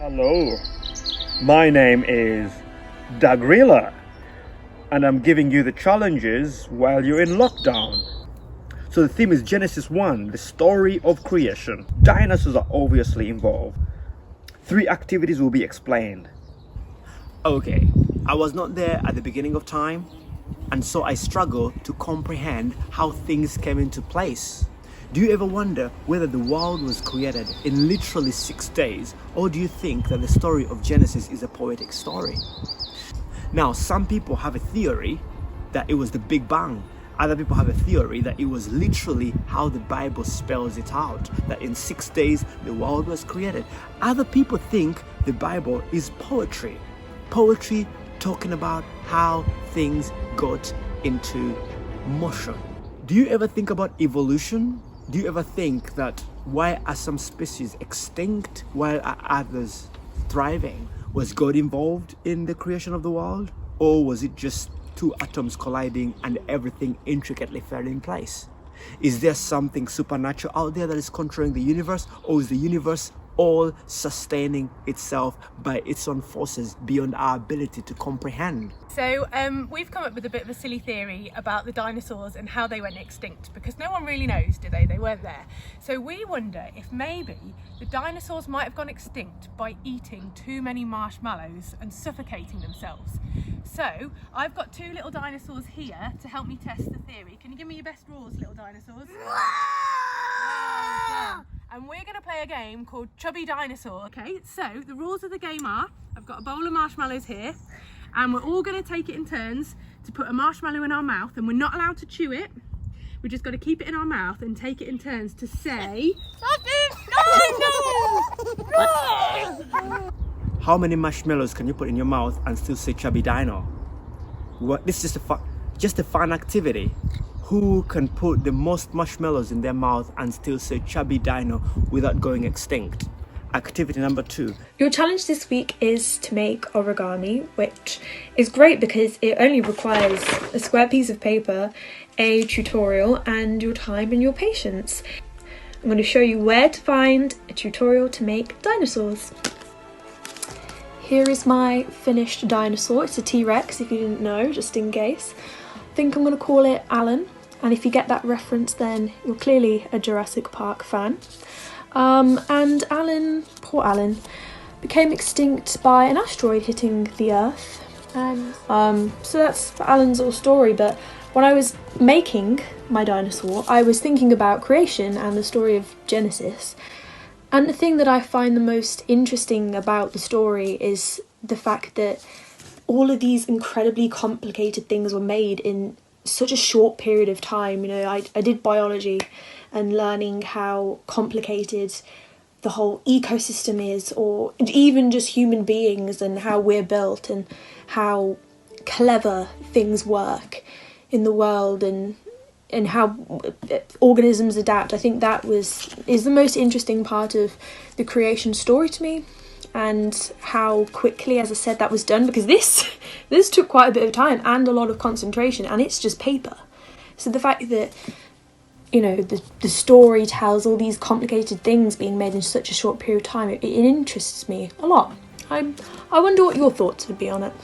Hello, my name is Dagrila, and I'm giving you the challenges while you're in lockdown. So the theme is Genesis 1, the story of creation. Dinosaurs are obviously involved. 3 activities will be explained. Okay, I was not there at the beginning of time, and so I struggle to comprehend how things came into place. Do you ever wonder whether the world was created in literally 6 days, or do you think that the story of Genesis is a poetic story? Now, some people have a theory that it was the Big Bang. Other people have a theory that it was literally how the Bible spells it out, that in 6 days the world was created. Other people think the Bible is poetry. Poetry talking about how things got into motion. Do you ever think about evolution? Do you ever think that why are some species extinct while are others thriving? Was God involved in the creation of the world? Or was it just 2 atoms colliding and everything intricately fell in place? Is there something supernatural out there that is controlling the universe? Or is the universe all sustaining itself by its own forces beyond our ability to comprehend? So we've come up with a bit of a silly theory about the dinosaurs and how they went extinct, because no one really knows, do they? They weren't there. So we wonder if maybe the dinosaurs might have gone extinct by eating too many marshmallows and suffocating themselves. So I've got 2 little dinosaurs here to help me test the theory. Can you give me your best roars, little dinosaurs? Well done. And we're going to play a game called Chubby Dinosaur. Okay, so the rules of the game are, I've got a bowl of marshmallows here, and we're all going to take it in turns to put a marshmallow in our mouth, and we're not allowed to chew it. We just got to keep it in our mouth and take it in turns to say... How many marshmallows can you put in your mouth and still say Chubby Dino? What? This is just a fun activity. Who can put the most marshmallows in their mouth and still say Chubby Dino without going extinct? Activity number 2. Your challenge this week is to make origami, which is great because it only requires a square piece of paper, a tutorial, and your time and your patience. I'm going to show you where to find a tutorial to make dinosaurs. Here is my finished dinosaur. It's a T-Rex, if you didn't know, just in case. I think I'm going to call it Alan, and if you get that reference then you're clearly a Jurassic Park fan. And Alan, poor Alan, became extinct by an asteroid hitting the Earth. And so that's Alan's little story, but when I was making my dinosaur I was thinking about creation and the story of Genesis. And the thing that I find the most interesting about the story is the fact that all of these incredibly complicated things were made in such a short period of time. You know, I did biology, and learning how complicated the whole ecosystem is, or even just human beings and how we're built and how clever things work in the world and how organisms adapt. I think that is the most interesting part of the creation story to me. And how quickly, as I said, that was done, because this took quite a bit of time and a lot of concentration, and it's just paper. So the fact that, you know, the story tells all these complicated things being made in such a short period of time, it interests me a lot. I wonder what your thoughts would be on it.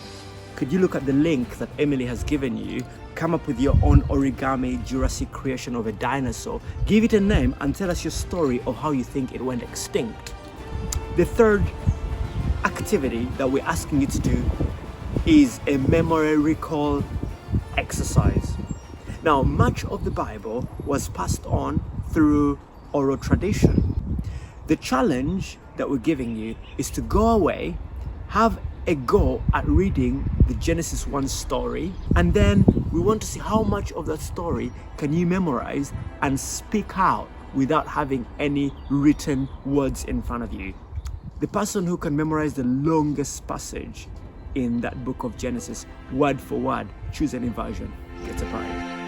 Could you look at the link that Emily has given you, come up with your own origami Jurassic creation of a dinosaur, give it a name and tell us your story of how you think it went extinct. The third activity that we're asking you to do is a memory recall exercise. Now, much of the Bible was passed on through oral tradition. The challenge that we're giving you is to go away, have a go at reading the Genesis 1 story, and then we want to see how much of that story can you memorize and speak out without having any written words in front of you. The person who can memorize the longest passage in that book of Genesis, word for word, choose any version, gets a prize.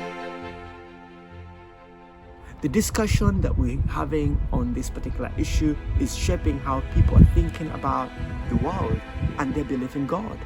The discussion that we're having on this particular issue is shaping how people are thinking about the world and their belief in God.